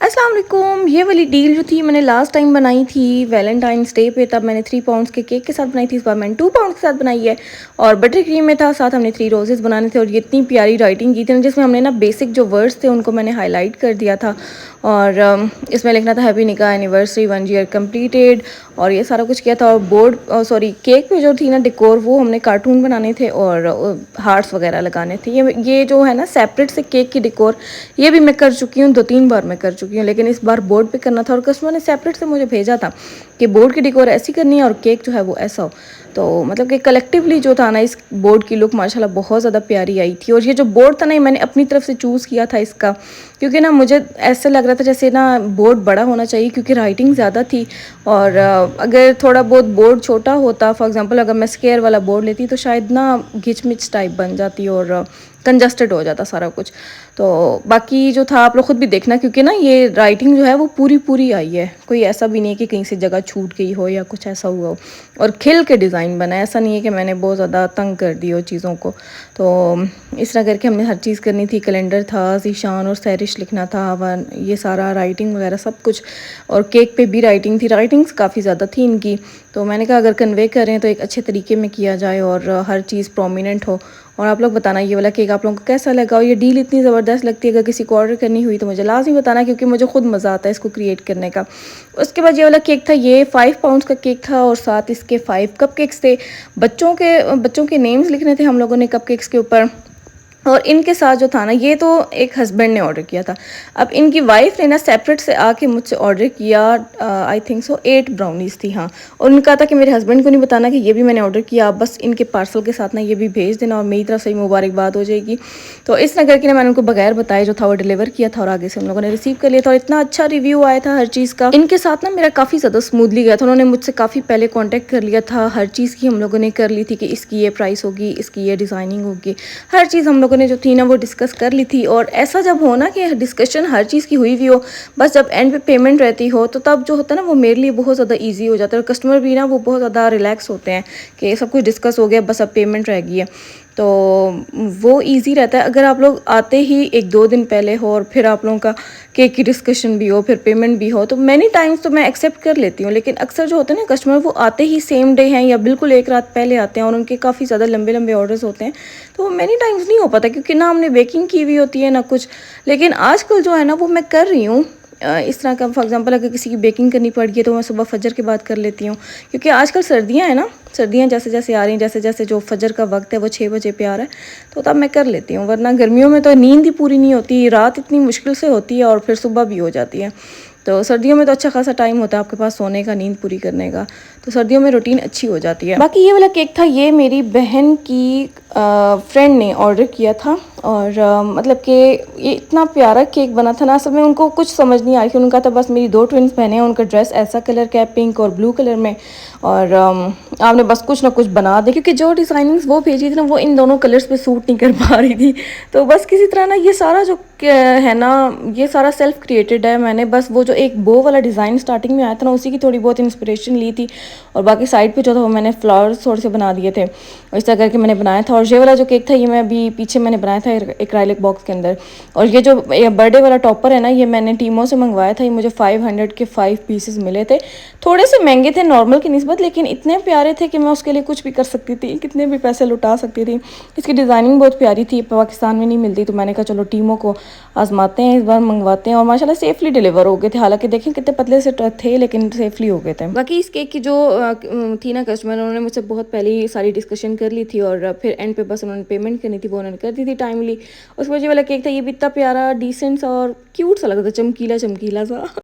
अस्सलाम वालेकुम। ये वाली डील जो थी मैंने लास्ट टाइम बनाई थी वैलेंटाइंस डे पे, तब मैंने 3 पाउंड्स के केक के साथ बनाई थी। इस बार मैंने 2 पाउंड के साथ बनाई है और बटर क्रीम में था, साथ हमने 3 रोजेस बनाने थे। और ये इतनी प्यारी राइटिंग की थी ना, जिसमें हमने ना बेसिक जो वर्ड्स थे उनको मैंने हाईलाइट कर दिया था। और इसमें लिखना था हैप्पी निकाह एनिवर्सरी 1 ईयर कम्प्लीटेड, और ये सारा कुछ किया था। और बोर्ड सॉरी केक पे जो थी ना डेकोर, वो हमने कार्टून बनाने थे और हार्ट्स वगैरह लगाने थे। ये जो है ना सेपरेट से केक की डेकोर, ये भी मैं कर चुकी हूँ, 2-3 बार मैं कर चुकी हूँ, लेकिन इस बार बोर्ड पे करना था। और कस्टमर ने सेपरेट से मुझे भेजा था कि बोर्ड की डेकोर ऐसी करनी है और केक जो है वो ऐसा हो। तो मतलब कि कलेक्टिवली जो था ना, इस बोर्ड की लुक माशाल्लाह बहुत ज़्यादा प्यारी आई थी। और ये जो बोर्ड था ना, मैंने अपनी तरफ से चूज़ किया था इसका, क्योंकि ना मुझे ऐसा लग रहा था जैसे ना बोर्ड बड़ा होना चाहिए, क्योंकि राइटिंग ज़्यादा थी। और अगर थोड़ा बहुत बोर्ड छोटा होता, फॉर एग्जांपल अगर मैं स्क्वायर वाला बोर्ड लेती, तो शायद ना घिचमिच टाइप बन जाती और कंजस्टेड हो जाता सारा कुछ। तो बाकी जो था आप लोग खुद भी देखना, क्योंकि ना ये राइटिंग जो है वो पूरी पूरी आई है, कोई ऐसा भी नहीं है कि कहीं से जगह छूट गई हो या कुछ ऐसा हुआ हो। और खिल के डिज़ाइन बना है, ऐसा नहीं है कि मैंने बहुत ज़्यादा तंग कर दी हो चीज़ों को। तो इस तरह करके हमने हर चीज़ करनी थी। कैलेंडर था, ज़ीशान और सैरिश लिखना था, वन ये सारा राइटिंग वगैरह सब कुछ। और केक पे भी राइटिंग थी, राइटिंग्स काफ़ी ज़्यादा थी इनकी। तो मैंने कहा अगर कन्वे करें तो एक अच्छे तरीके में किया जाए और हर चीज़ प्रोमिनेंट हो। और आप लोग बताना ये वाला केक आप लोगों को कैसा लगा। और ये डील इतनी ज़बरदस्त लगती है, अगर किसी को ऑर्डर करनी हुई तो मुझे लाजमी बताना, क्योंकि मुझे खुद मज़ा आता है इसको क्रिएट करने का। उसके बाद ये वाला केक था, ये 5 पाउंड्स का केक था और साथ इसके 5 कपकेक्स थे। बच्चों के नेम्स लिखने थे हम लोगों ने कपकेक्स के ऊपर। और इनके साथ जो था ना, ये तो एक हस्बैंड ने ऑर्डर किया था। अब इनकी वाइफ ने ना सेपरेट से आके मुझसे ऑर्डर किया, आई थिंक सो 8 ब्राउनीज़ थी, हाँ। और उन्होंने कहा था कि मेरे हस्बैंड को नहीं बताना कि ये भी मैंने ऑर्डर किया, आप बस इनके पार्सल के साथ ना ये भी भेज देना और मेरी तरफ से मुबारकबाद हो जाएगी। तो इस तरह करके ना मैंने उनको बगैर बताए जो था वो डिलीवर किया था, और आगे से उन लोगों ने रिसीव कर लिया था। और इतना अच्छा रिव्यू आया था हर चीज़ का। इनके साथ ना मेरा काफ़ी ज़्यादा स्मूथली गया था। उन्होंने मुझसे काफ़ी पहले कॉन्टैक्ट कर लिया था, हर चीज़ की हम लोगों ने कर ली थी कि इसकी ये प्राइस होगी, इसकी ये डिज़ाइनिंग होगी, हर चीज़ हम लोगों ने जो थी ना वो डिस्कस कर ली थी। और ऐसा जब हो ना कि डिस्कशन हर चीज़ की हुई हुई हो, बस जब एंड पे पेमेंट रहती हो, तो तब जो होता है ना वो मेरे लिए बहुत ज़्यादा इजी हो जाता है। और कस्टमर भी ना वो बहुत ज़्यादा रिलैक्स होते हैं कि सब कुछ डिस्कस हो गया, बस अब पेमेंट रह गई है। तो वो इजी रहता है। अगर आप लोग आते ही 1-2 दिन पहले हो और फिर आप लोगों का केक की डिस्कशन भी हो, फिर पेमेंट भी हो, तो मैनी टाइम्स तो मैं एक्सेप्ट कर लेती हूँ। लेकिन अक्सर जो होते हैं ना कस्टमर, वो आते ही सेम डे हैं या बिल्कुल एक रात पहले आते हैं और उनके काफ़ी ज़्यादा लंबे लंबे ऑर्डर्स होते हैं, तो वो मैनी टाइम्स नहीं हो पाता, क्योंकि ना हमने बेकिंग की हुई होती है ना कुछ। लेकिन आजकल जो है ना वो मैं कर रही हूँ इस तरह का। फॉर एग्जांपल अगर किसी की बेकिंग करनी पड़ गई है तो मैं सुबह फजर के बाद कर लेती हूँ, क्योंकि आजकल सर्दियाँ हैं ना, सर्दियाँ जैसे जैसे आ रही हैं, जैसे जैसे जो फजर का वक्त है वो 6 बजे पे आ रहा है, तो तब मैं कर लेती हूँ। वरना गर्मियों में तो नींद ही पूरी नहीं होती, रात इतनी मुश्किल से होती है और फिर सुबह भी हो जाती है। तो सर्दियों में तो अच्छा खासा टाइम होता है आपके पास सोने का, नींद पूरी करने का, तो सर्दियों में रूटीन अच्छी हो जाती है। बाकी ये वाला केक था, ये मेरी बहन की फ्रेंड ने ऑर्डर किया था। और मतलब कि ये इतना प्यारा केक बना था ना, असल में उनको कुछ समझ नहीं आई थी। उनका था बस मेरी 2 ट्विन्स बहनें हैं, उनका ड्रेस ऐसा कलर का है, पिंक और ब्लू कलर में, और आपने बस कुछ ना कुछ बना दे, क्योंकि जो डिज़ाइनिंग्स वो भेजी थी ना वो इन दोनों कलर्स पे सूट नहीं कर पा रही थी। तो बस किसी तरह ना ये सारा जो है ना, ये सारा सेल्फ क्रिएटेड है। मैंने बस वो जो एक बो वाला डिज़ाइन स्टार्टिंग में आया था ना, उसी की थोड़ी बहुत इंस्पिरेशन ली थी, और बाकी साइड पे जो था वो मैंने फ्लावर्स थोड़े से बना दिए थे, और इस तरह करके मैंने बनाया था। और ये वाला जो केक था, ये मैं अभी पीछे मैंने बनाया था एक्राइलिक बॉक्स के अंदर। और ये जो बर्थडे वाला टॉपर है ना, ये मैंने टीमो से मंगवाया था। ये मुझे 500 के 5 पीसेस मिले थे, थोड़े से महंगे थे नॉर्मल की निस्बत, लेकिन इतने प्यारे थे कि मैं उसके लिए कुछ भी कर सकती थी, कितने भी पैसे लुटा सकती थी। इसकी डिज़ाइनिंग बहुत प्यारी थी, पाकिस्तान में नहीं मिलती, तो मैंने कहा चलो टीमो को आजमाते हैं, इस बार मंगवाते हैं। और माशाल्लाह सेफली डिलीवर हो गए थे, हालांकि देखें कितने पतले से थे, लेकिन सेफली हो गए थे। बाकी इस केक की जो थी ना कस्टमर, उन्होंने मुझसे बहुत पहले ही सारी डिस्कशन कर ली थी, और फिर एंड पे बस उन्होंने पेमेंट करनी थी, वो उन्होंने कर दी थी टाइमली। उस वजह वाला केक था, ये भी इतना प्यारा डिसेंट सा और क्यूट सा लग रहा था, चमकीला चमकीला सा।